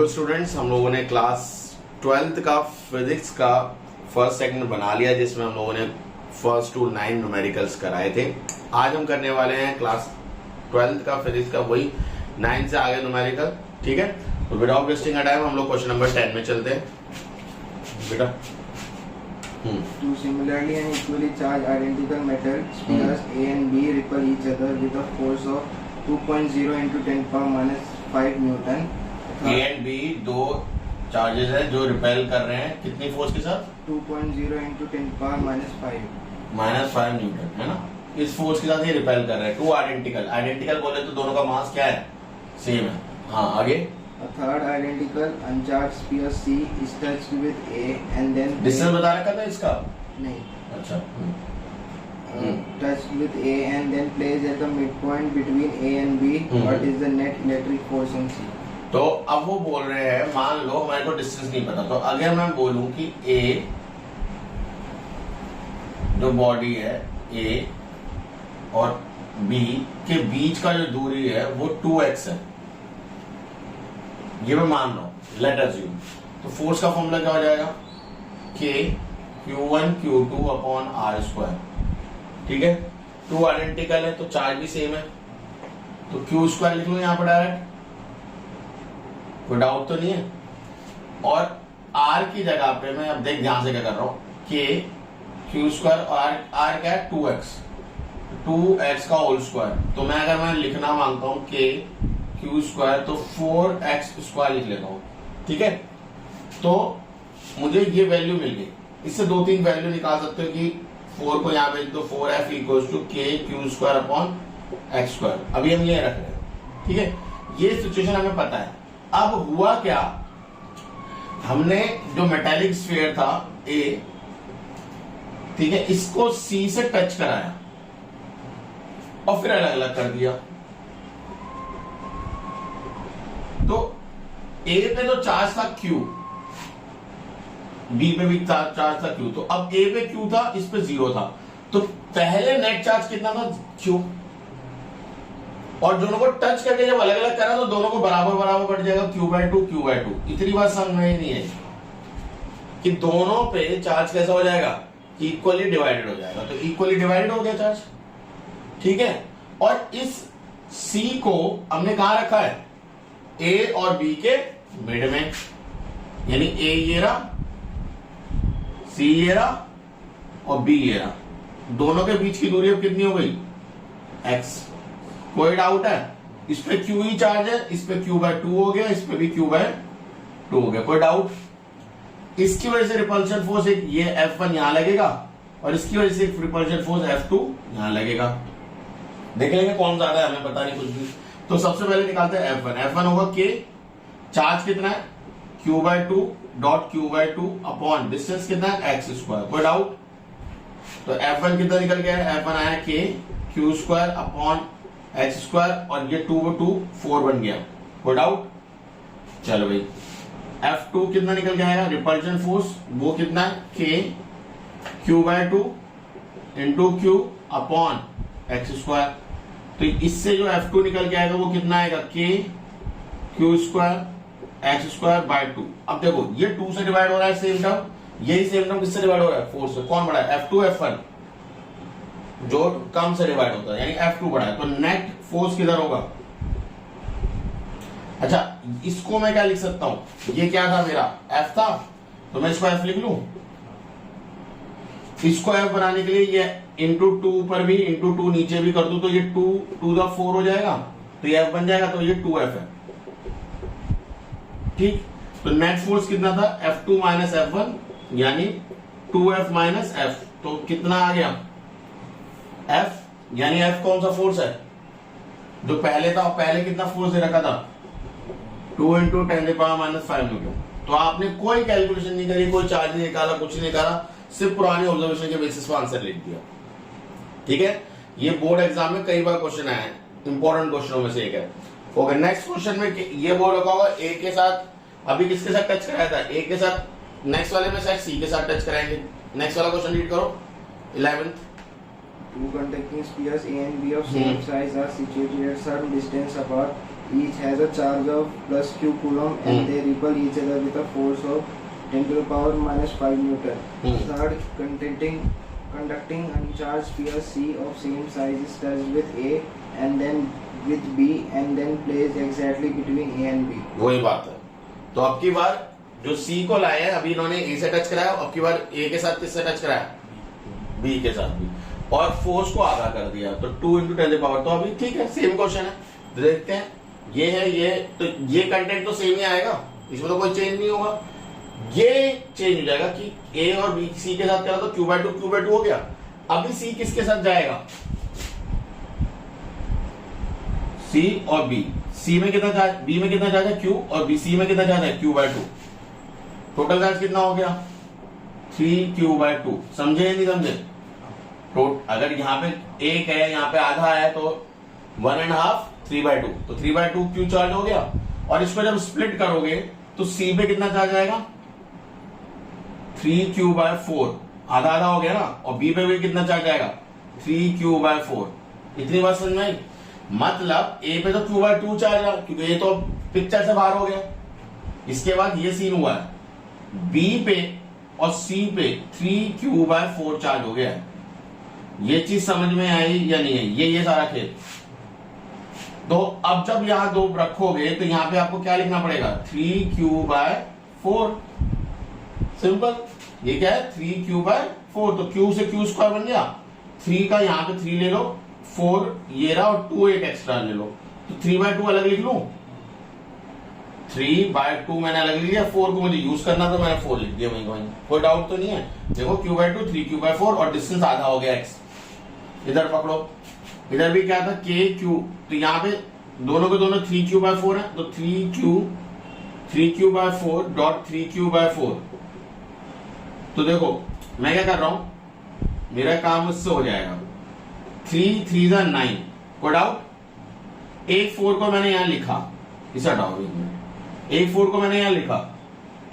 Good students, हम लोगों ने क्लास 12th का फिजिक्स का फर्स्ट सेगमेंट बना लिया, जिसमें हम लोगों ने फर्स्ट टू 9 न्यूमेरिकल्स कराए थे। आज हम करने वाले हैं क्लास 12th का फिजिक्स का वही 9 से आगे न्यूमेरिकल। ठीक है, तो विदाउट वेस्टिंग टाइम हम लोग क्वेश्चन नंबर 10 में चलते हैं बेटा। Two similarly and equally charged identical metal spheres A and B repel each other with a force of 2.0 into 10 power minus 5 Newton. A and B दो चार्जेस है जो repel कर रहे हैं, कितनी फोर्स के साथ? 2.0 into 10 power minus 5. -5 न्यूटन, है ना। इस फोर्स के साथ ये रिपेल कर रहे हैं। टू आइडेंटिकल बोले तो दोनों का मास क्या है? सेम है। हाँ, आगे। A third identical uncharged sphere C is touched with A and then distance बता रखा था इसका? नहीं, अच्छा। touched with A and then placed at the midpoint between A and B. What is the net electric force on C? तो अब वो बोल रहे हैं, मान लो हमारे को डिस्टेंस नहीं पता, तो अगर मैं बोलूं कि A जो बॉडी है A और B के बीच का जो दूरी है वो 2x है, ये मैं मान रहा हूं, लेट अज्यूम। तो फोर्स का फॉर्मूला क्या हो जाएगा? K Q1 Q2 upon R square. ठीक है, टू आइडेंटिकल है तो चार्ज भी सेम है, तो Q स्क्वायर लिख लो यहाँ पर डायरेक्ट, कोई डाउट तो नहीं है। और R की जगह पे मैं अब देख ध्यान से क्या कर रहा हूं, K Q स्क्वायर और R क्या है? 2x का होल स्क्वायर। तो मैं अगर मैं लिखना मांगता हूं K Q स्क्वायर तो 4x स्क्वायर लिख लेता हूं। ठीक है, तो मुझे ये वैल्यू मिल गई। इससे 2-3 वैल्यू निकाल सकते हो कि 4 को यहाँ पे तो 4f equals to K Q square upon x square. अभी हम ये रख रहे हैं। ठीक है, ये सिचुएशन हमें पता है। अब हुआ क्या, हमने जो मेटालिक स्फीयर था A, ठीक है, इसको C से टच कराया और फिर अलग अलग कर दिया। तो A पे तो चार्ज था Q, B पे भी चार्ज था Q, तो अब A पे Q था, इस पे 0 था, तो पहले नेट चार्ज कितना था? Q। और दोनों को टच करके जब अलग अलग करा तो दोनों को बराबर बराबर बढ़ जाएगा, Q/2। इतनी बात समझ में नहीं है कि दोनों पे चार्ज कैसा हो जाएगा? इक्वली डिवाइडेड हो जाएगा। तो इक्वली डिवाइडेड हो गया चार्ज। ठीक है, और इस C को हमने कहां रखा है? A और B के मिड में, यानी A ये रहा, C ये रहा और B ये रहा। दोनों के बीच की दूरी अब कितनी हो गई? x। कोई डाउट है? इस पे Q ही चार्ज है, इस पे Q/2 हो गया, इस पे भी Q/2 हो गया। कोई डाउट? इसकी वजह से रिपल्शन फोर्स एक ये F1 यहां लगेगा और इसकी वजह से रिपल्शन फोर्स F2 यहां लगेगा। देख लेंगे कौन ज्यादा है, हमें पता नहीं कुछ भी। तो सबसे पहले निकालते हैं F1 होगा K, चार्ज कितना है? Q/2 dot Q/2 upon distance कितना है? x square. कोई डाउट? तो F1 कितना निकल गया है? F1 आया K Q square upon x square, और ये 2 4 बन गया। कोई डाउट? चलो भाई, F2 कितना निकल गया है? रिपल्शन फोर्स वो कितना है? K Q/2 into Q upon x square. तो इससे जो F2 निकल के आएगा वो कितना आएगा? K Q square x square by 2। अब देखो ये 2 से डिवाइड हो रहा है सेम टर्म, यही सेम टर्म किससे डिवाइड हो रहा है? 4 से। कौन बड़ा है? F2 F1 जो कम से डिवाइड होता है, यानी F2 बड़ा है। तो नेट फोर्स किधर होगा? अच्छा, इसको मैं क्या लिख सकता हूं? ये क्या था मेरा? F था, तो मैं इसको F लिख लूं। इसको F बनाने के लिए ये इंटू 2 पर भी इंटू 2 नीचे भी कर दूं तो ये 2 to the 4 हो जाएगा, तो ये F बन जाएगा, तो ये 2F है। ठीक, तो नेट फोर्स कितना था? F2 माइनस F1 यानी 2F माइनस F। तो कितना आ गया? F, यानी F कौन सा फोर्स है? जो पहले था, पहले कितना फोर्स दे रखा था? 2 into 10⁻⁵ न्यूटन। तो आपने कोई कैलकुलेशन नहीं करी, कोई चार्ज नहीं निकाला, कुछ नहीं निकाला, सिर्फ पुरानी ऑब्जर्वेशन के बेसिस पर आंसर लिख दिया। ठीक है, ये बोर्ड एग्जाम में कई बार क्वेश्चन आया है, इंपॉर्टेंट क्वेश्चनों में से एक है। ओके, नेक्स्ट क्वेश्चन में ये बोर्ड रखा होगा A के साथ, अभी किसके साथ टच कराया था? A के साथ। नेक्स्ट वाले में शायद C के साथ टच कराएंगे। नेक्स्ट वाला क्वेश्चन रीड करो, 11th। Two conducting spheres A and B of same size are situated at some distance apart each has a charge of plus q coulomb and they repel each other with a force of 10 to the power minus 5 Newton. Third, conducting uncharged sphere C of same size is touched with A and then with B and then placed exactly between A and B. वही बात है। तो अब की बार जो सी को लाए हैं, अभी इन्होंने ए से टच कराया, अब की बार ए के साथ किससे टच कराया? बी के साथ भी, और फोर्स को आधा कर दिया, तो 2 × 10 पावर। तो अभी ठीक है, सेम क्वेश्चन है, देखते हैं। ये है ये, तो ये कंटेंट तो सेम ही आएगा, इसमें तो कोई चेंज नहीं होगा। ये चेंज हो जाएगा कि ए और बी सी के साथ क्या होता, Q/2 हो गया। अभी सी किसके साथ जाएगा? सी और बी। सी में कितना चार्ज, बी में कितना चार्ज है Q, और बी सी में कितना चार्ज है Q/2। टोटल चार्ज कितना हो गया? 3Q/2। समझे या नहीं समझे? तो अगर यहाँ पे एक है, यहाँ पे आधा है, तो 1.5 3/2, तो 3/2 Q चार्ज हो गया। और इसको जब स्प्लिट करोगे तो सी पे कितना चार्ज आएगा? 3Q/4, आधा आधा हो गया ना। और बी पे भी कितना चार्ज आएगा? 3Q/4। इतनी बात समझ में आई? मतलब ए पे तो Q/2 चार्ज है, क्योंकि ये तो पिक्चर से बाहर हो गया। इसके बाद ये सीन हुआ है, बी पे और सी पे 3Q/4 चार्ज हो गया है। ये चीज समझ में आई या नहीं आई? ये सारा खेल। तो अब जब यहां दो रखोगे तो यहां पे आपको क्या लिखना पड़ेगा? 3Q/4। सिंपल। ये क्या है? 3Q/4। तो Q से Q² बन गया। 3 का यहां पे 3 ले लो, 4 ये रहा, और 2 एक एक्स्ट्रा ले लो, तो 3/2 अलग लिख लूं। 3/2 मैंने अलग लिख लिया, 4 को मुझे यूज करना तो मैंने 4 लिख दिया वहीं वहीं। कोई डाउट तो नहीं है? देखो Q/2 3Q/4, और डिस्टेंस आधा हो गया x। इधर पकड़ो, इधर भी क्या था? KQ। तो यहाँ पे दोनों के दोनों 3Q/4 है, तो 3Q/4 डॉट 3Q/4। तो देखो मैं क्या कर रहा हूं, मेरा काम मुझसे हो जाएगा। 3 3 9। कोई डाउट? एक 4 को मैंने यहां लिखा, इसे हटाओ। एक 4 को मैंने यहां लिखा,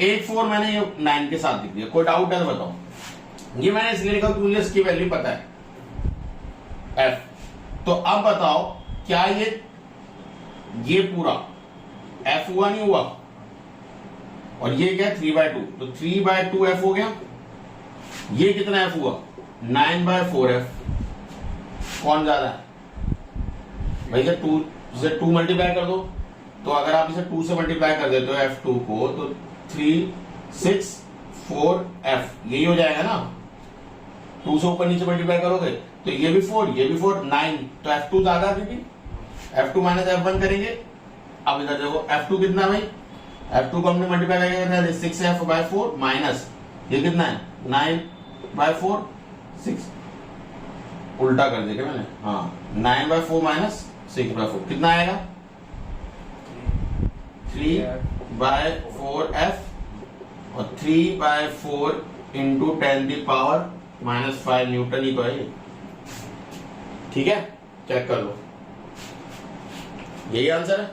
एक 4 मैंने ये 9 के साथ लिख दिया। कोई डाउट है तो बताओ। ये मैंने इसलिए लिखा क्योंकि मुझे इसकी वैल्यू पता है, F। तो अब बताओ, क्या ये पूरा F हुआ नहीं हुआ? और ये क्या? 3/2, तो 3/2 F हो गया। ये कितना F हुआ? 9/4 F। कौन ज्यादा है भाई? 2 से 2 मल्टीप्लाई कर दो, तो अगर आप इसे 2 से मल्टीप्लाई कर देते हो F2 को, तो 3 6 4 F, यही हो जाएगा ना। 2 से ऊपर नीचे मल्टीप्लाई करोगे तो ये भी 4, ये भी 4, 9, तो F2 ज्यादा है भी। F2 माइनस F1 करेंगे। अब इधर देखो F2 कितना भाई? F2 को हमने मल्टीप्लाई करके 6F/4 माइनस ये कितना है? 9/4 6। उल्टा कर दिया मैंने, हाँ। 9/4 माइनस 6/4 कितना आएगा? 3/4F, और 3/4 इंटू 10⁻⁻5 न्यूटन ही तो है ये। ठीक है, चेक कर लो। यही आंसर है।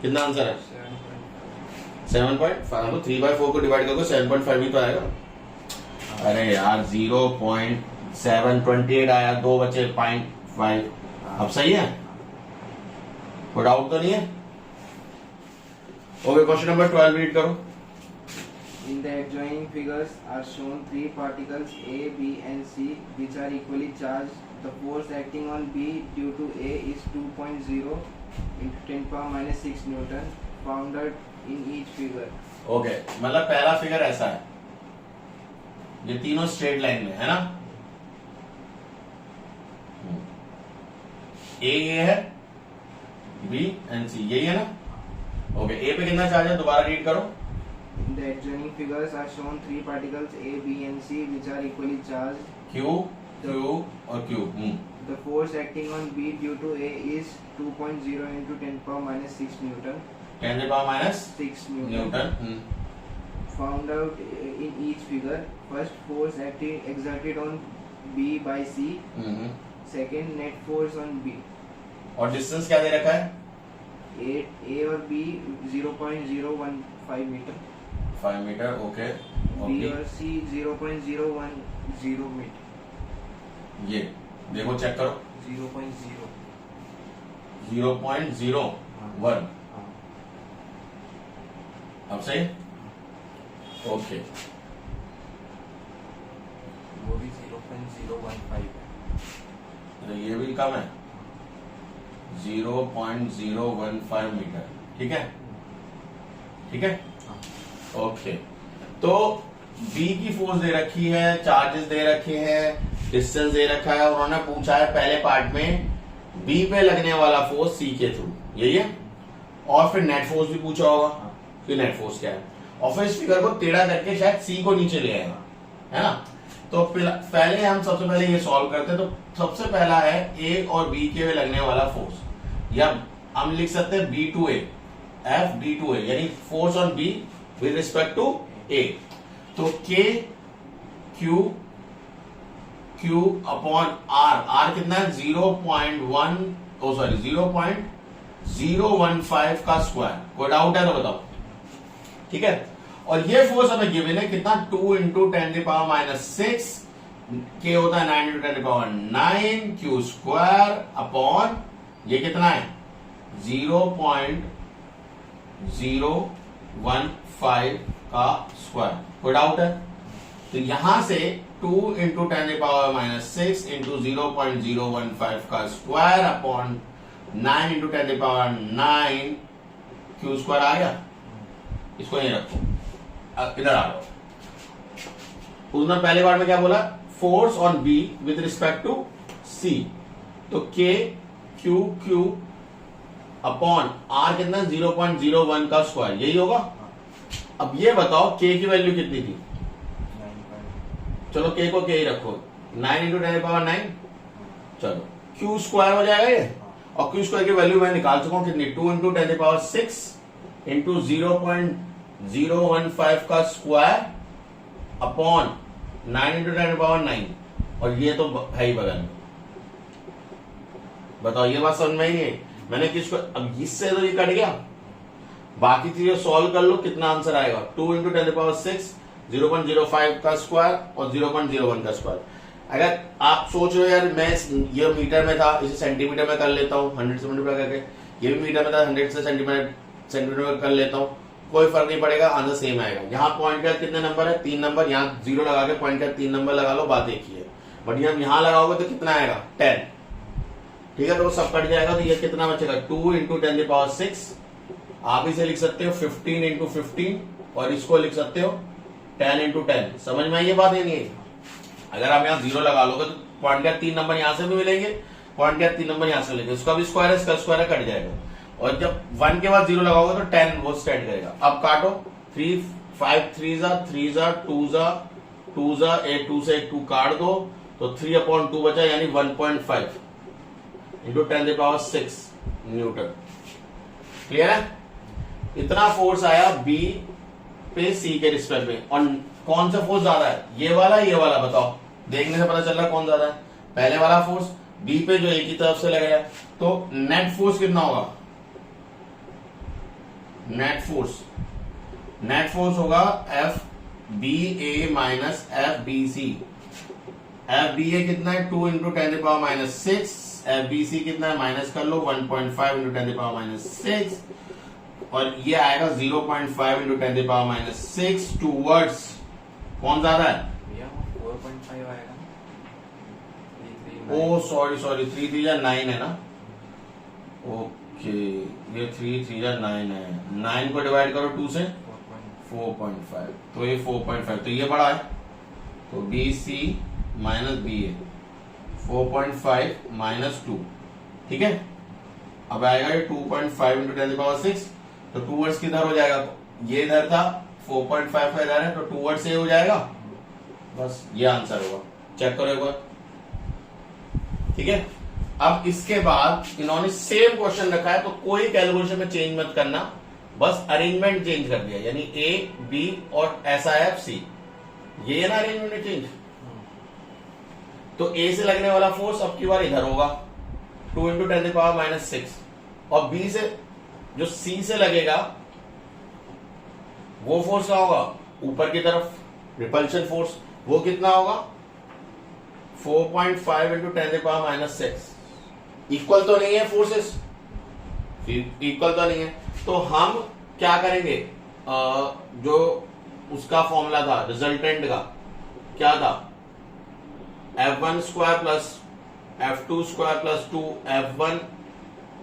कितना आंसर है? 7.5। तो 3/4 को डिवाइड करोगे 7.5 ही तो आएगा। अरे यार 0.728 आया, 2 बचे 0.5। अब सही है? कोई डाउट तो नहीं है? ओके, क्वेश्चन नंबर 12 रीड करो। In the adjoining figures are shown 3 particles A, B and C which are equally charged. The force acting on B due to A is 2.0 into 10⁻⁻6 Newton found in each figure. Okay, मतलब पहला figure ऐसा है, ये तीनों straight line में है ना। ए ये है, बी एंड सी यही है ना। ओके, ए पे कितना चार्ज है दोबारा रीड करो। In the adjoining figures are shown 3 particles A, B and C which are equally charged. Q, Q और Q। The force acting on B due to A is 2.0 into 10⁻⁻6 Newton. 10⁻⁻6 Newton. Newton। Found out in each figure. First, force exerted on B by C. Second, net force on B. और distance क्या दे रखा है? A और B 0.015 metre, 5 metre. Okay, B और C 0.010 metre. ये देखो, check करो। 0.0। 0.0। 1। अब सही, ओके। वो भी 0.015 है। तो ये भी कम है, 0.015 मीटर। ठीक है, ठीक है, ओके। तो बी की फोर्स दे रखी है, चार्जेस दे रखे हैं, डिस्टेंस दे रखा है, उन्होंने पूछा है पहले पार्ट में बी पे लगने वाला फोर्स सी के थ्रू, यही है। और फिर नेट फोर्स भी पूछा होगा कि नेट फोर्स क्या है, और फिर इस फिगर को टेढ़ा करके शायद सी को नीचे ले आएगा, है ना। तो पहले हम सबसे पहले ये सॉल्व करते हैं। तो सबसे पहला है ए और बी के में लगने वाला फोर्स, या हम लिख सकते हैं B to A, F B to A, यानी force on B with respect to A. तो K Q upon are, are कितना है 0.015 का स्क्वायर। कोई डाउट है तो बताओ, ठीक है। और ये फोर्स हमें गिवन है कितना, 2 इंटू 10⁻⁻⁶, के होता है 9 इंटू 10⁻⁹ क्यू स्क्वायर अपॉन ये कितना है 0.015 का स्क्वायर। कोई डाउट है तो यहां से 2 इंटू 10⁻⁶ इंटू 0.015 का square upon 9 into 10⁻⁹ Q square आ गया। इसको यहीं रखो, इधर आ जाओ। उसने पहले बार में क्या बोला, force on B with respect to C. तो के क्यू अपॉन आर कितना 0.01 का स्क्वायर, यही होगा। अब ये बताओ के की वैल्यू कितनी थी, चलो के को के ही रखो, 9 इंटू 10⁻⁹। चलो क्यू स्क्वायर हो जाएगा ये, और क्यू स्क्वायर की वैल्यू मैं निकाल चुका हूं कितनी, 2 इंटू 10⁻⁶ इंटू 0.015 का स्क्वायर अपॉन 9 इंटू 10⁻⁹, और ये तो है ही बगल में। बताओ ये बात समझ में आई है। मैंने किसको, अब इससे तो ये कट गया, बाकी चीजें सॉल्व कर लो, कितना आंसर आएगा 2 इंटू 10⁻⁶, 0.05 का स्क्वायर और 0.01 का स्क्वायर। अगर आप सोच रहे हो यार मैं ये मीटर में था, इसे सेंटीमीटर में कर लेता हूँ 100 से मल्टीप्लाई करके, ये भी मीटर में था 100 से सेंटीमीटर में कर लेता हूँ, कोई फर्क नहीं पड़ेगा, आंसर सेम आएगा। यहाँ पॉइंट का कितने नंबर है, 3 नंबर, यहाँ 0 लगा के पॉइंट का 3 नंबर लगा लो, बात एक ही है। बट यहाँ लगाओगे तो कितना आएगा 10, ठीक है। तो वो सब कट जाएगा, तो ये कितना बचेगा 2 इंटू 10⁻⁶, आप इसे लिख सकते हो 15 इंटू 15, और इसको लिख सकते हो 10 इंटू 10। समझ में आई ये बात है नहीं है। अगर आप यहाँ 0 लगा लोगे तो पॉइंट का 3 नंबर यहाँ से भी मिलेंगे, पॉइंट का 3 नंबर यहाँ से मिलेंगे, उसका भी स्क्वायर है, इसका स्क्वायर कट जाएगा। और जब 1 के बाद 0 लगाओगे तो 10 वो स्टैंड करेगा। अब काटो, 3 5 3 2 8 2 से 2 काट दो, तो 3/2 बचा, यानी 1.5 इंटू 10⁻⁶ न्यूटन। क्लियर है। इतना फोर्स आया बी पे सी के रिस्पेक्ट में। और कौन सा फोर्स ज्यादा है, ये वाला बताओ, देखने से पता चल रहा है कौन ज्यादा है। पहले वाला फोर्स बी पे जो एक ही तरफ से लग रहा है, तो नेट फोर्स कितना होगा, नेट फोर्स होगा F B A minus F B C. F B A कितना है 2 इंटू 10⁻⁶, एफ बी सी कितना है माइनस कर लो 1.5 इंटू 10⁻�6, और ये आएगा 0.5 इंटू 10⁻�6 टूवर्ड्स, कौन ज्यादा है 4.5 आएगा। ओ सॉरी 3 3 9 है ना, ओके, ये 3 3 9 है, 9 को डिवाइड करो 2 से 4.5, तो ये 4.5, तो ये बड़ा है, तो बी सी माइनस बी ए 4.5 माइनस 2, ठीक है। अब आएगा ये 2.5 इंटू 10⁻⁶, तो टूवर्ड्स किधर हो जाएगा, ये इधर था 4.5 का इधर है, तो टूवर्ड्स ये हो जाएगा, बस ये आंसर होगा। चेक करो एक बार, ठीक है। अब इसके बाद इन्होंने सेम क्वेश्चन रखा है, तो कोई कैलकुलेशन में चेंज मत करना, बस अरेंजमेंट चेंज कर दिया, यानी ए बी और ऐसा है सी, ये है ना अरेंजमेंट में चेंज। तो ए से लगने वाला फोर्स अब की बार इधर होगा 2 इंटू 10⁻⁶, और बी से जो सी से लगेगा वो फोर्स क्या होगा, ऊपर की तरफ रिपल्शन फोर्स, वो कितना होगा 4.5 इंटू 10⁻⁶। इक्वल तो नहीं है फोर्सेस, इक्वल तो नहीं है, तो हम क्या करेंगे, जो उसका फॉर्मूला था रिजल्टेंट का क्या था, f1 square plus f2 square plus 2 f1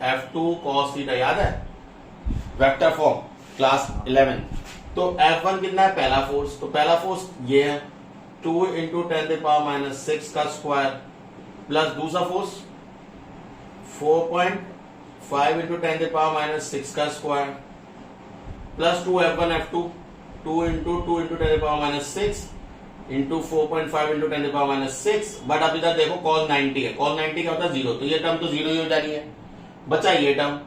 f2 cos theta, याद है वेक्टर फॉर्म क्लास 11। तो f1 कितना है, पहला फोर्स, तो पहला फोर्स ये है 2 इंटू 10⁻⁻6 का स्क्वायर प्लस दूसरा फोर्स 4.5 इंटू 10⁻⁻6 का square plus 2 f1 f2 2 into 10⁻⁻6 into 4.5 into 10⁻⁻6, but अब इधर देखो cos 90 है, cos 90 क्या होता है 0, तो ये टर्म तो 0 ही हो जा रही है, बचा ये टर्म।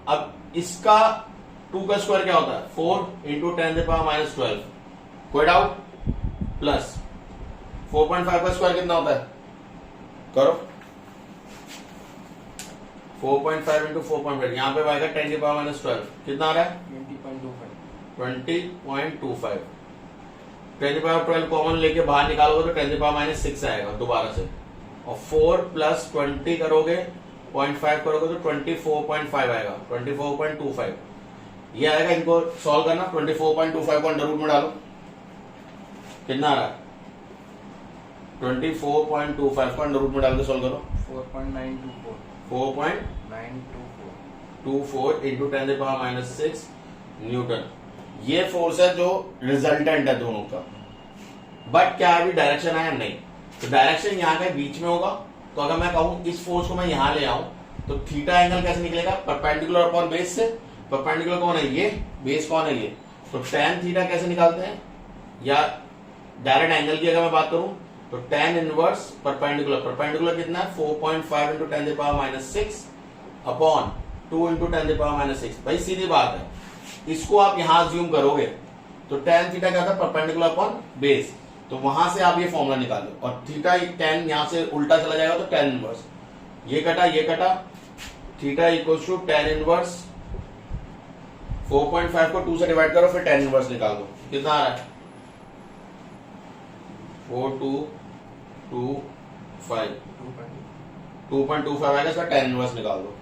अब इसका 2 का स्क्वायर क्या होता है 4 इंटू 10⁻12, कोई डाउट, प्लस 4.5 का स्क्वायर कितना होता है, करो 4.5 इंटू 4.5, यहां पे आएगा 10⁻12, कितना आ रहा है 20.25, 10⁻12 कॉमन लेके बाहर निकालोगे तो 10⁻6 आएगा दोबारा से, और 4 प्लस 20 करोगे 0.5 करोगे तो 24.5 आएगा, 24.25 ये आएगा। इनको सॉल्व करना, 24.25 को अंडर रूट में डालो, कितना आ रहा है 24.25 को अंडर रूट में डाल के सॉल्व करो, 4.924 इंटू 10⁻6 न्यूटन, ये फोर्स है जो रिजल्टेंट है दोनों का। बट क्या अभी डायरेक्शन आया, नहीं, तो डायरेक्शन यहाँ के बीच में होगा, तो अगर मैं कहूं इस फोर्स को मैं यहां ले आऊं तो थीटा एंगल कैसे निकलेगा, परपेंडिकुलर अपॉन बेस से, परपेंडिकुलर कौन है ये, बेस कौन है ये, तो tan थीटा कैसे निकालते हैं, या डायरेक्ट एंगल की अगर मैं बात करूं तो tan इनवर्स परपेंडिकुलर, परपेंडिकुलर कितना है 4.5 इंटू 10⁻6 अपॉन 2 इंटू 10⁻6, भाई सीधी बात है, इसको आप यहां ज्यूम करोगे तो tan थीटा क्या था परपेंडिकुलर अपॉन बेस, तो वहां से आप ये फॉर्मूला निकालो, और थीटा tan यहां से उल्टा चला जाएगा तो tan इनवर्स, ये कटा theta equal to tan inverse 4.5 को 2 से डिवाइड करो, फिर tan इनवर्स निकाल दो, कितना आ रहा है 2.25 आएगा, इसका tan इनवर्स निकाल दो,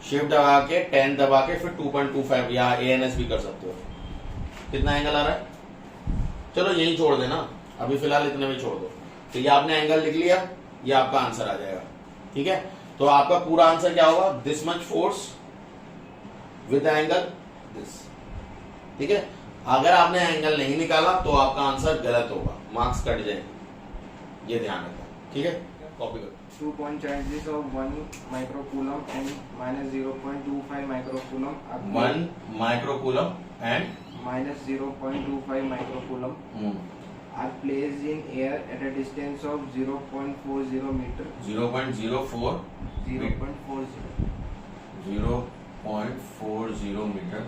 शिफ्ट दबा के 10 दबा के फिर 2.25 या ANS भी कर सकते हो, कितना एंगल आ रहा है, चलो यही छोड़ देना अभी फिलहाल, इतने में छोड़ दो, तो ये आपने एंगल लिख लिया, ये आपका आंसर आ जाएगा, ठीक है। तो आपका पूरा आंसर क्या होगा, this much force with angle this, ठीक है। अगर आपने एंगल नहीं निकाला तो आपका आंसर गलत होगा, मार्क्स कट जाएंगे, ये ध्यान रखना, ठीक है। कॉपी करो, 2 point charges of 1 microcoulomb and minus 0.25 microcoulomb are 1 microcoulomb and minus 0.25 microcoulomb are placed in air at a distance of 0.40 meter 0.04 meter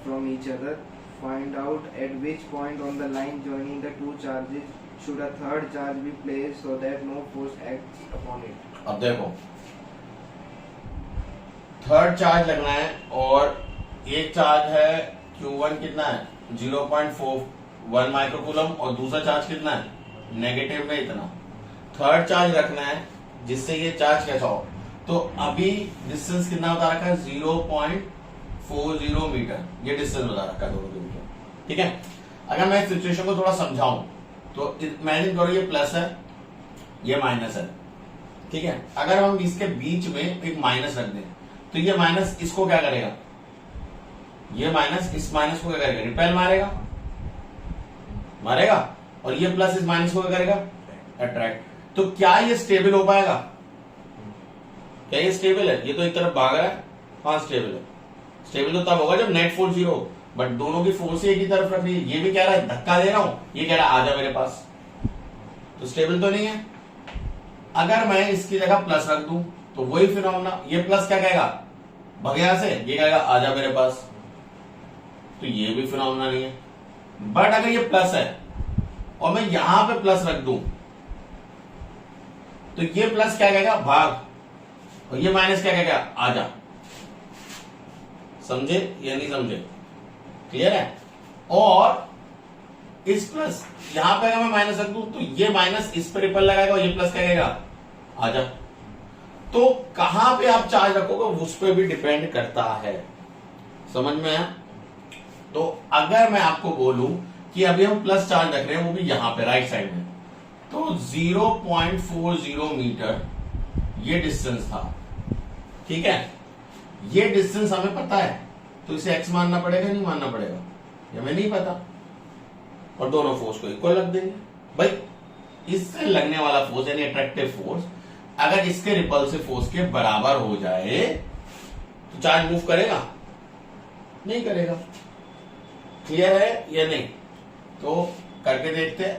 from each other. Find out at which point on the line joining the two charges should a third charge be placed so that no force acts upon it. अब देखो third charge लगना है, और एक charge है Q1 कितना है 0.41 microcoulomb, और दूसरा चार्ज कितना है नेगेटिव में इतना, थर्ड चार्ज रखना है जिससे ये चार्ज कैसा हो, तो अभी डिस्टेंस कितना बता रखा है 0.40 मीटर, ये डिस्टेंस बता रखा है दोनों के बीच, ठीक है। अगर मैं इस सिचुएशन को थोड़ा समझाऊं तो इमेजिन करो ये प्लस है ये माइनस है, ठीक है। अगर हम इसके बीच में एक माइनस रख दें तो ये माइनस इसको क्या करेगा, ये माइनस इस माइनस को क्या करेगा, रिपेल मारेगा, और ये प्लस इस माइनस को क्या करेगा, अट्रैक्ट। तो क्या ये स्टेबल हो पाएगा, क्या ये स्टेबल है, ये तो एक तरफ भाग रहा है, हाँ स्टेबल है, स्टेबल तो तब होगा जब नेट फोर्स 0 हो, बट दोनों की फोर्स एक ही तरफ रख रही है, ये भी कह रहा है धक्का दे रहा हूं, ये कह रहा है आजा मेरे पास, तो स्टेबल तो नहीं है। अगर मैं इसकी जगह प्लस रख दूं तो वही फिनोमेना, ये प्लस क्या कहेगा भाग यहां से, ये कहेगा आजा मेरे पास, तो ये भी फिनोमेना नहीं है। बट अगर ये प्लस है और मैं यहां पे प्लस रख दूं तो ये प्लस क्या कहेगा भाग, और ये माइनस क्या कहेगा आजा, समझे या नहीं समझे, क्लियर है। और इस प्लस यहां पे अगर मैं माइनस रख दूं तो ये माइनस इस पर रिपल लगाएगा, और ये प्लस क्या कहेगा आजा। तो कहां पे आप चार्ज रखोगे उस पर भी डिपेंड करता है। समझ में आया? तो अगर मैं आपको बोलूं कि अभी हम प्लस चार्ज रख रहे हैं वो भी यहां पे राइट साइड में, तो 0.40 मीटर ये डिस्टेंस था, ठीक है। ये डिस्टेंस हमें पता है, तो इसे x मानना पड़ेगा नहीं मानना पड़ेगा, ये हमें नहीं पता, और दोनों फोर्स को इक्वल रख देंगे। भाई इससे लगने वाला फोर्स यानी अट्रैक्टिव फोर्स अगर इसके रिपल्सिव फोर्स के बराबर हो जाए तो चार्ज मूव करेगा? नहीं करेगा। क्लियर है या नहीं? तो करके देखते हैं।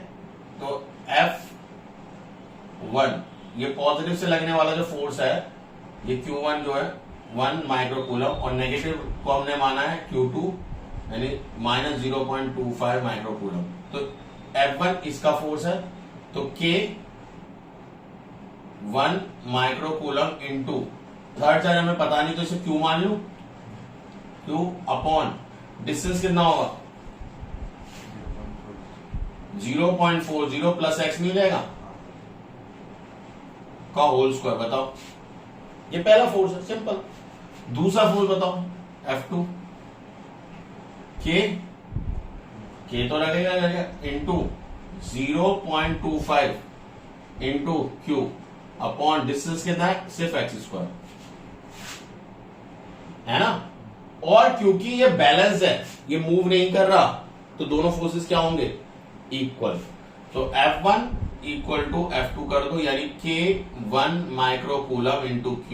तो F1 ये पॉजिटिव से लगने वाला जो फोर्स है, ये Q1 जो है 1 माइक्रोकूलम, और नेगेटिव को हमने माना है Q2 यानी -0.25 माइक्रोकूलम। तो F1 इसका फोर्स है, तो K 1 microcoulomb into third charge हमें पता नहीं तो इसे Q मान लू, Q अपॉन डिस्टेंस कितना होगा 0.40 प्लस x मिल जाएगा का होल स्क्वायर। बताओ, ये पहला फोर्स है, सिंपल। दूसरा फोर्स बताओ F2, K तो लगेगा into 0.25 into Q upon distance कितना है सिर्फ x स्क्वायर, है ना। और क्योंकि ये बैलेंस है, ये मूव नहीं कर रहा, तो दोनों फोर्सेस क्या होंगे इक्वल। तो F1 इक्वल टू F2 कर दो, यानी K 1 microcoulomb into Q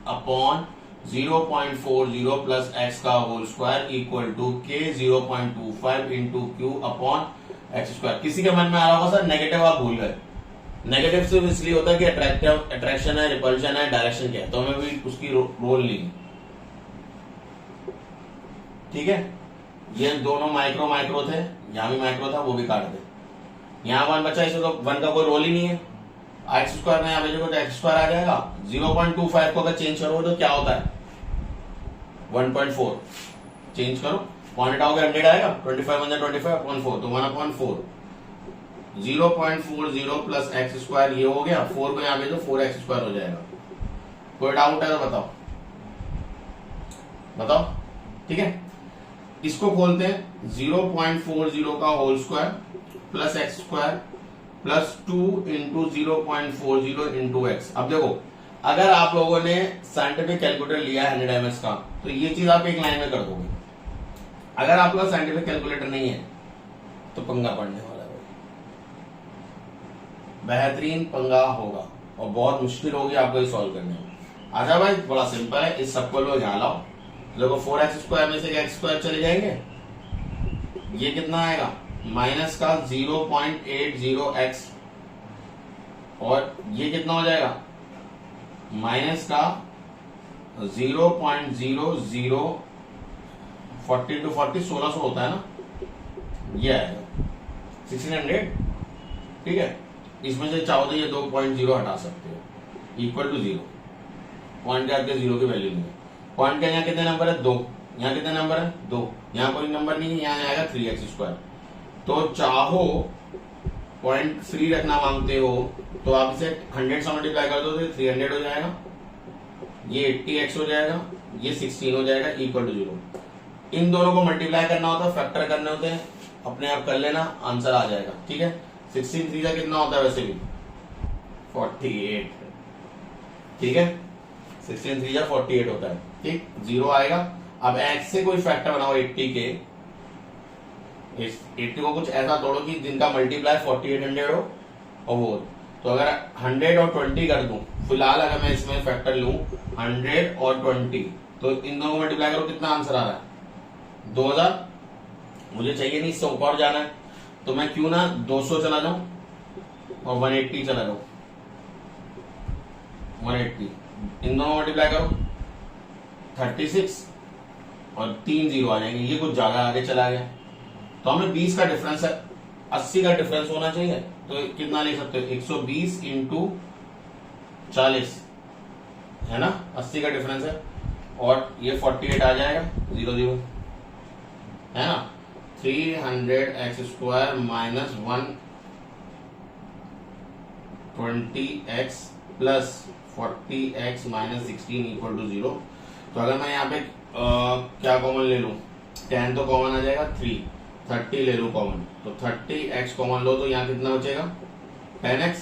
upon 0.40 plus x का whole square equal to K 0.25 into Q upon x square. किसी के मन में आ रहा होगा सर नेगेटिव आप भूल गए। नेगेटिव सिर्फ इसलिए होता है कि अट्रैक्शन है, रिपल्शन है, डायरेक्शन क्या है, तो हमें भी उसकी रोल ली, ठीक है। ये दोनों माइक्रो थे, यहां भी माइक्रो था, वो भी काट दे। यहां 1 बचा, इसे तो 1 का कोई रोल ही नहीं है। x स्क्वायर में यहां भेजोगे तो x स्क्वायर आ जाएगा। 0.25 को अगर चेंज करो तो क्या होता है 1.4, चेंज करो, पॉइंट हटाओगे 100 आएगा, 25 1 25 अपॉन 4, तो 1/4। 0.40 प्लस x स्क्वायर ये हो गया, 4 को यहां भेजो 4x स्क्वायर हो जाएगा। कोई डाउट है तो बताओ, बताओ, ठीक है। इसको खोलते हैं, 0.40 का whole square plus x square plus 2 into 0.40 into x. अब देखो, अगर आप लोगों ने साइंटिफिक कैलकुलेटर लिया है 100 ms का, तो ये चीज आप एक लाइन में कर दोगे। अगर आपका साइंटिफिक कैलकुलेटर नहीं है तो पंगा पड़ने वाला है, बेहतरीन पंगा होगा और बहुत मुश्किल होगी आपको ये सॉल्व करने में। अच्छा भाई, बड़ा सिंपल है, इस सबको लोग यहां लाओ। देखो 4x स्क्वायर में से x स्क्वायर चले जाएंगे, ये कितना आएगा माइनस का 0.80x, और ये कितना हो जाएगा माइनस का 0.00 40 टू 40 1600 होता है ना, ये आएगा 1600, ठीक है। इसमें से चाहो तो ये 2.0 हटा सकते हो, इक्वल टू 0, पॉइंट के आगे 0 की वैल्यू नहीं है। पॉइंट के यहाँ कितने नंबर है 2, यहाँ कितने नंबर है 2, यहाँ कोई नंबर नहीं है, यहाँ आएगा 3x स्क्वायर। तो चाहो 0.3 रखना मांगते हो तो आप इसे 100 से मल्टीप्लाई कर दो तो 300 हो जाएगा, ये 80x हो जाएगा, ये 16 हो जाएगा, इक्वल टू 0। इन दोनों को मल्टीप्लाई करना होता है, फैक्टर करने होते हैं, अपने आप कर लेना, आंसर आ जाएगा, ठीक है। 16 3 का कितना होता है वैसे भी 48, ठीक है। 16 3 का 48 होता है, ठीक। 0 आएगा। अब x से कोई फैक्टर बनाओ 80 के, इस 80 को कुछ ऐसा तोड़ो कि जिनका मल्टीप्लाई 4800 हो और वो, तो अगर 100 और 20 कर दूं, फिलहाल अगर मैं इसमें फैक्टर लूं 100 और 20, तो इन दोनों को मल्टीप्लाई करो, कितना आंसर आ रहा है 2000। मुझे चाहिए नहीं, इससे ऊपर जाना है, तो मैं क्यों ना 200 चला जाऊं और 180 चला जाऊं, 180, इन दोनों मल्टीप्लाई करो 36 और 3 0 आ जाएंगे, ये कुछ ज्यादा आगे चला गया। तो हमें 20 का डिफरेंस है, 80 का डिफरेंस होना चाहिए, तो कितना ले सकते हो 120 इंटू 40, है ना, 80 का डिफरेंस है, और ये 48 आ जाएगा 0 0, है ना। 300x square minus 120x plus 40x minus 16 equal to 0। तो अगर मैं यहाँ पे क्या कॉमन ले लूं, 10 तो कॉमन आ जाएगा, 3 30 ले लूं कॉमन, तो 30x कॉमन लो तो यहाँ कितना बचेगा 10x,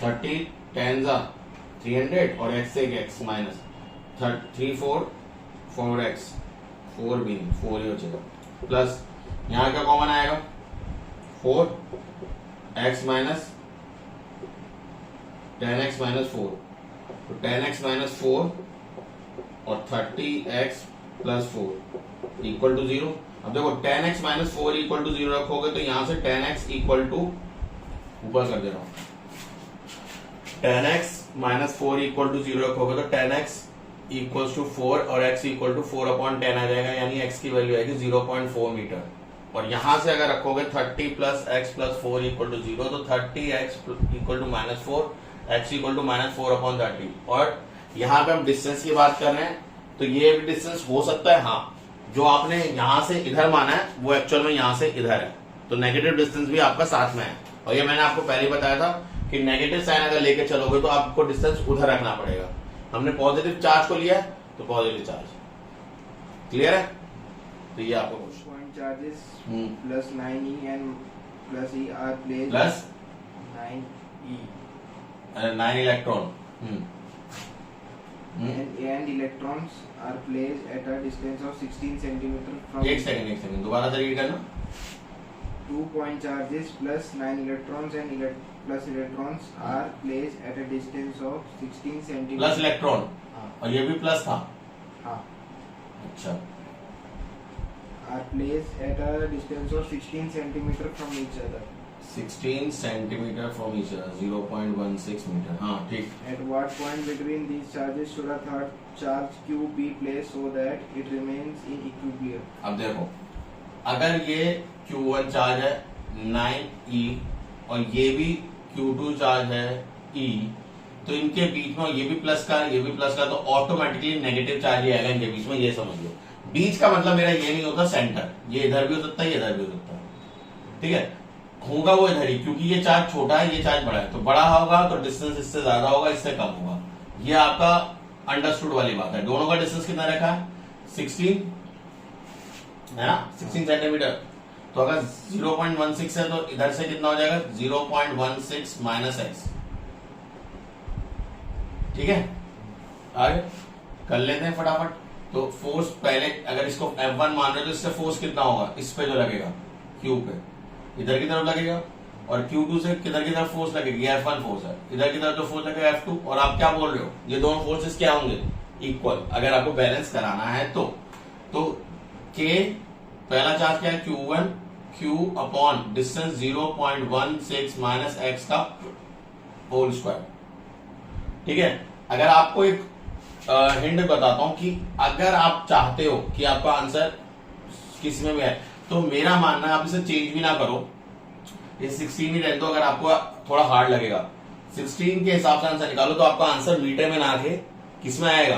30 10 जा 300 और x से x माइनस 3 4 4x 4 भी नहीं 4 ही बचेगा, प्लस यहाँ क्या कॉमन आएगा 4x माइनस 10x माइनस 4, तो 10x माइनस 4 और 30x प्लस 4 इक्वल टू 0। अब देखो 10x माइनस 4 इक्वल टू 0 रखोगे तो यहां से 10x इक्वल टू, ऊपर कर दे रहा हूं, 10x माइनस 4 इक्वल टू 0 रखोगे तो 10x इक्वल टू 4 और x इक्वल टू 4/10 आ जाएगा, यानी x की वैल्यू आएगी 0.4 मीटर। और यहां से अगर रखोगे 30 plus x plus 4 equal to 0, तो 30x equal to minus 4, x equal to minus 4/30। और यहाँ पे हम डिस्टेंस की बात कर रहे हैं, तो ये भी डिस्टेंस हो सकता है, हाँ, जो आपने यहां से इधर माना है वो एक्चुअल में यहां से इधर है, तो नेगेटिव डिस्टेंस भी आपका साथ में है। और ये मैंने आपको पहले बताया था कि नेगेटिव साइन अगर लेके चलोगे तो आपको डिस्टेंस उधर रखना पड़ेगा। हमने पॉजिटिव चार्ज को लिया है तो पॉजिटिव चार्ज, क्लियर है? तो ये आपको point charges plus 9e and plus e are placed plus 9 electron and electrons are placed at a distance of 16 centimeter from एक सेकंड दोबारा से रीड करना। 2 point charges plus 9 electrons and plus electrons are placed at a distance of 16 centimeter plus electron, और ये भी plus था, हाँ, अच्छा, are placed at a distance of 16 centimeter from each other 16 centimetre from each other, 0.16 metre, हाँ ठीक। at what point between these charges should a third charge q be placed so that it remains in equilibrium? अब देखो, अगर ये Q1 charge है 9e और ये भी Q2 चार्ज है E, तो इनके बीच में ये भी प्लस का ये भी प्लस का, तो ऑटोमेटिकली नेगेटिव चार्ज ही आएगा इनके बीच में, ये समझ लो। बीच का मतलब मेरा ये नहीं होता सेंटर, ये इधर भी हो सकता है ये इधर भी हो सकता है, ठीक है, होगा वो इधर ही, क्योंकि ये चार्ज छोटा है ये चार्ज बड़ा है, तो बड़ा होगा तो डिस्टेंस इससे ज्यादा होगा इससे कम होगा, ये आपका अंडरस्टूड वाली बात है। दोनों का डिस्टेंस कितना रखा है 16 है ना, 16 सेंटीमीटर, तो अगर 0.16 है तो इधर से कितना हो जाएगा 0.16 माइनस एक्स, ठीक है, आगे कर लेते हैं फटाफट। तो फोर्स पहले अगर इसको F1 मान रहे हो तो इससे फोर्स कितना होगा, इस पे जो लगेगा Q पे इधर की तरफ लगेगा, और Q2 से किधर की तरफ फोर्स लगेगी, F1 फोर्स है, इधर की तरफ जो फोर्स लगेगा F2, और आप क्या बोल रहे हो ये दोनों फोर्सेस क्या होंगे इक्वल, अगर आपको बैलेंस कराना है तो K पहला चार्ज क्या है Q1, Q upon distance 0.16 minus X का होल स्क्वायर, ठीक है। अगर आपको एक हिंट बताता हूं कि अगर आप चाहते हो कि आपका आंसर किस में भी है, तो मेरा मानना है आप इसे चेंज भी ना करो, ये 16 ही रहने दो। अगर आपको थोड़ा हार्ड लगेगा 16 के हिसाब से आंसर निकालो तो आपका आंसर मीटर में ना आके किस में आएगा,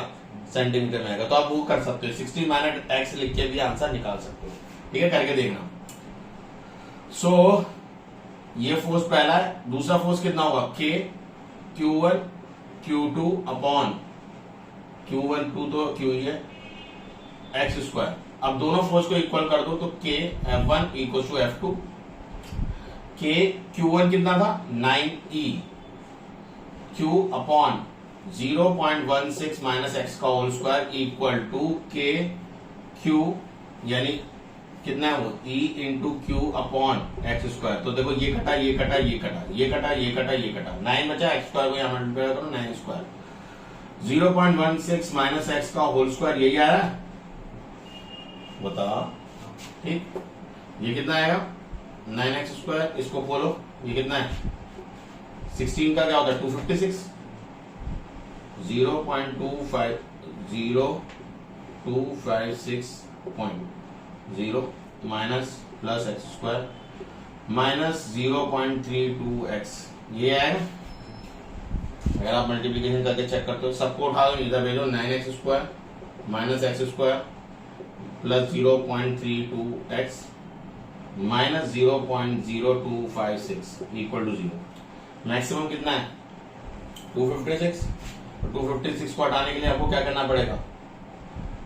सेंटीमीटर में आएगा, तो आप वो कर सकते हो, 16 माइनस एक्स लिख के भी आंसर निकाल सकते हो, ठीक है, करके देखना। सो ये फोर्स पहला है, दूसरा फोर्स कितना होगा K Q1 Q2 upon Q1 2 तो Q ही है एक्स स्क्वायर। अब दोनों फोर्स को इक्वल कर दो तो K F1 equal to F2, K Q1 कितना था 9e, Q upon 0.16 minus X का whole square equal to K Q, यानी कितना है वो E into Q upon x square. तो देखो ये कटा ये कटा ये कटा ये कटा ये कटा ये कटा 9 बचा, एक्स स्क्वायर को यहाँ मल्टीप्लाई करो 9 स्क्वायर, 0.16 माइनस एक्स का होल स्क्वायर यही आ रहा है, बता, ठीक, ये कितना आएगा 9x स्क्वायर, इसको बोलो ये कितना है 16 का क्या होता है 256, 0.256.0 minus plus x square minus 0.32x, ये आएगा। अगर आप मल्टीप्लीकेशन करके चेक करते हो, सबको उठा दो इधर भेजो, 9x square minus x square plus 0.32x minus 0.0256 equal to 0। Maximum कितना है 256। 256 को हटाने के लिए आपको क्या करना पड़ेगा,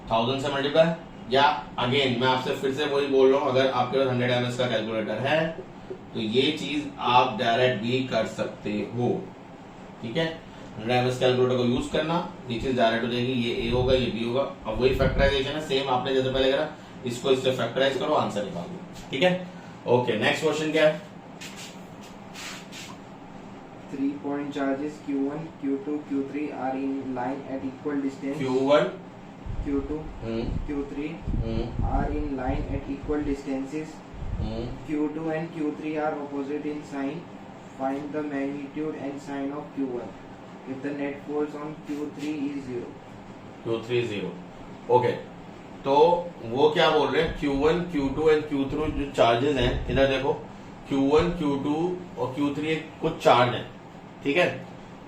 1000 से मल्टीप्लाई, या अगेन मैं आपसे फिर से वही बोल रहा हूं, अगर आपके पास 100 ms का कैलकुलेटर है तो ये चीज आप डायरेक्ट भी कर सकते हो, ठीक है। 100 ms कैलकुलेटर को यूज करना, ये चीज डायरेक्ट हो जाएगी, ये ए होगा, ये बी होगा। अब वही फैक्टराइजेशन है, सेम आपने जैसे पहले करा, इसको इससे फैक्टराइज करो, आंसर निकाल दो, ठीक है। ओके, नेक्स्ट क्वेश्चन क्या है? 3 point charges Q1, Q2, Q3 are in line at equal distance. Q1 Q2, Q3 are in line at equal distances. Q2 and Q3 are opposite in sign. Find the magnitude and sign of Q1 if the net force on Q3 is 0. Q3 0। Okay, तो वो क्या बोल रहे हैं, Q1, Q2 and Q3 जो charges हैं, इधर देखो, Q1, Q2 और Q3 कुछ चार्ज हैं, ठीक है,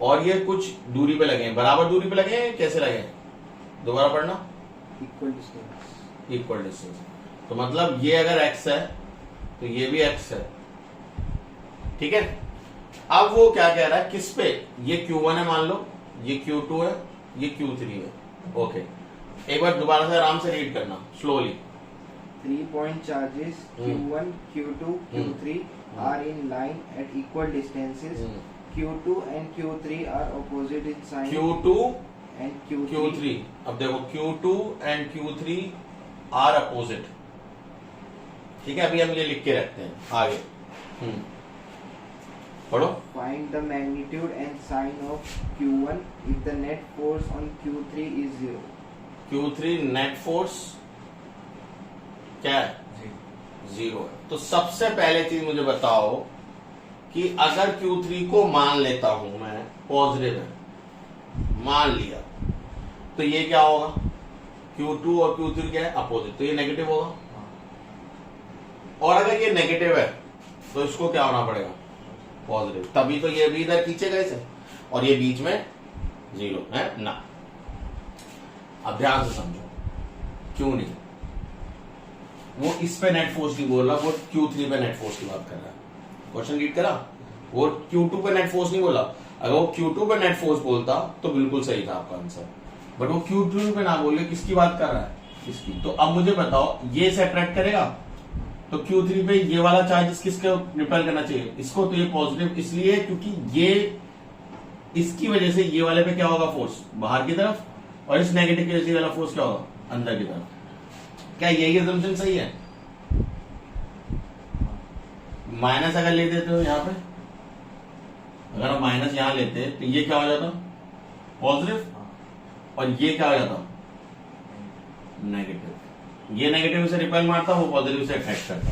और ये कुछ दूरी पे लगे हैं, बराबर दूरी पे लगे हैं, कैसे लगे हैं, दोबारा पढ़ना, Equal distance. Equal distance. तो मतलब ये अगर x है तो ये भी x है, ठीक है। अब वो क्या कह रहा है, किस पे, ये Q1 है मान लो, ये Q2 है, ये Q3 है। ओके, एक बार दोबारा से आराम से रीड करना, slowly. 3 point charges Q1, Q2, Q3 are in line at equal distances. Q2 and Q3 are opposite in sign. Q2 and Q3. Q3, अब देखो Q2 and Q3 are opposite, ठीक है। अभी हम ये लिख के रखते हैं आगे, पढ़ो। Find the magnitude and sign of Q1 if the net force on Q3 is 0. Q3 net force क्या है, 0 है। तो सबसे पहले चीज मुझे बताओ कि अगर Q3 को मान लेता हूं मैं पॉजिटिव है, मान लिया, तो ये क्या होगा, Q2 और Q3 क्या है, अपोजिट, तो ये नेगेटिव होगा। और अगर ये नेगेटिव है तो इसको क्या होना पड़ेगा, पॉजिटिव, तभी तो ये भी इधर खींचेगा इसे, और ये बीच में 0 है ना। अब ध्यान से समझो, क्यों नहीं, वो इस पे नेट फोर्स नहीं बोल रहा, वो Q3 पे नेट फोर्स की बात कर रहा है। क्वेश्चन रीड करा, वो Q2 पे नेट फोर्स नहीं बोला। अगर वो Q2 पे नेट फोर्स बोलता तो बिल्कुल सही था आपका आंसर, बट वो Q2 पे ना बोले, किसकी बात कर रहा है, इसकी। तो अब मुझे बताओ, ये से अट्रैक्ट करेगा, तो Q3 पे ये वाला चार्ज किसको रिपेल करना चाहिए, इसको। तो ये पॉजिटिव इसलिए क्योंकि ये इसकी वजह से ये वाले पे क्या होगा, फोर्स बाहर की तरफ, और इस नेगेटिव की वजह से वाला फोर्स क्या होगा, अंदर की तरफ। क्या यही असम्पशन सही है? माइनस अगर ले देते हो यहाँ पे, अगर हम माइनस यहां लेते तो ये क्या हो जाता, पॉजिटिव, और ये क्या हो जाता, नेगेटिव। ये नेगेटिव से रिपेल मारता, वो पॉजिटिव से अट्रैक्ट करता,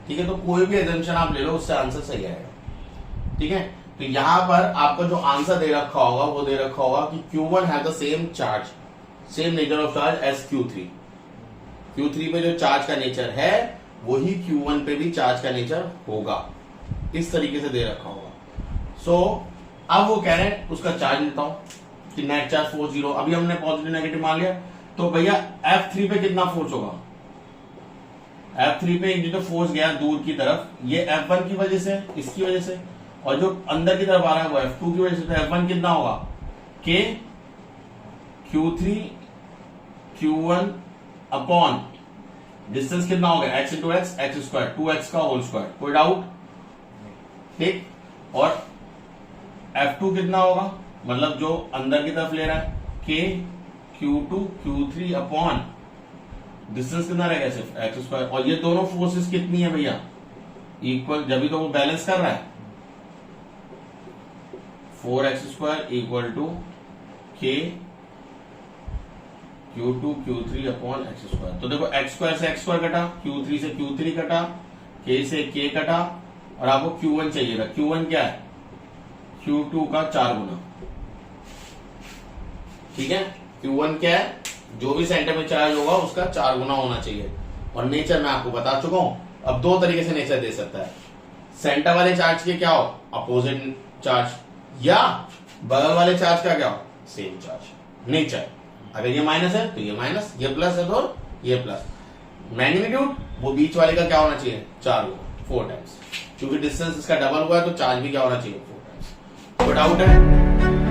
ठीक है। तो कोई भी एजम्पशन आप ले लो, उससे आंसर सही आएगा, ठीक है। तो यहां पर आपको जो आंसर दे रखा होगा वो दे रखा होगा कि Q1 has the same charge, same nature of charge as Q3। Q3 पे जो चार्ज का नेचर है वही Q1 पे भी चार्ज का नेचर होगा, इस तरीके से दे रखा होगा। सो अब वो कह रहे हैं उसका चार्ज लेता हूं कि नेट चार्ज फोर्स 0। अभी हमने पॉजिटिव नेगेटिव मान लिया, तो भैया F3 पे कितना फोर्स होगा, F3 पे ये जो फोर्स गया दूर की तरफ, ये F1 की वजह से, इसकी वजह से, और जो अंदर की तरफ आ रहा है वो F2 की वजह से। तो F1 कितना होगा, K Q3 Q1 upon distance कितना हो गया, x into x, x square, 2x का होल स्क्वायर। कोई डाउट, ठीक। और F2 कितना होगा, मतलब जो अंदर की तरफ ले रहा है, K Q2 Q3 upon distance कितना रहेगा, सिर्फ एक्स स्क्वायर। और ये दोनों फोर्सेस कितनी है भैया, इक्वल, जब भी तो वो बैलेंस कर रहा है। 4x square equal to K Q2 Q3 upon x square. तो देखो एक्स स्क्वायर से एक्स स्क्वायर कटा, Q3 से Q3 कटा, K से K कटा, और आपको Q1 चाहिए था। Q1 क्या है, Q2 का 4 गुना, ठीक है। Q1 क्या है, जो भी सेंटर में चार्ज होगा उसका 4 गुना होना चाहिए। और नेचर मैं आपको बता चुका हूं। अब दो तरीके से नेचर दे सकता है, सेंटर वाले चार्ज के क्या हो, अपोजिट चार्ज, या बगल वाले चार्ज का क्या हो, सेम चार्ज। नेचर, अगर ये माइनस है तो ये माइनस, ये प्लस है तो ये प्लस। मैग्नीट्यूड, वो बीच वाले का क्या होना चाहिए, 4 गुना, 4 टाइम्स, क्योंकि डिस्टेंस इसका डबल हुआ है तो चार्ज भी क्या होना चाहिए, 4 टाइम्स। डाउट है?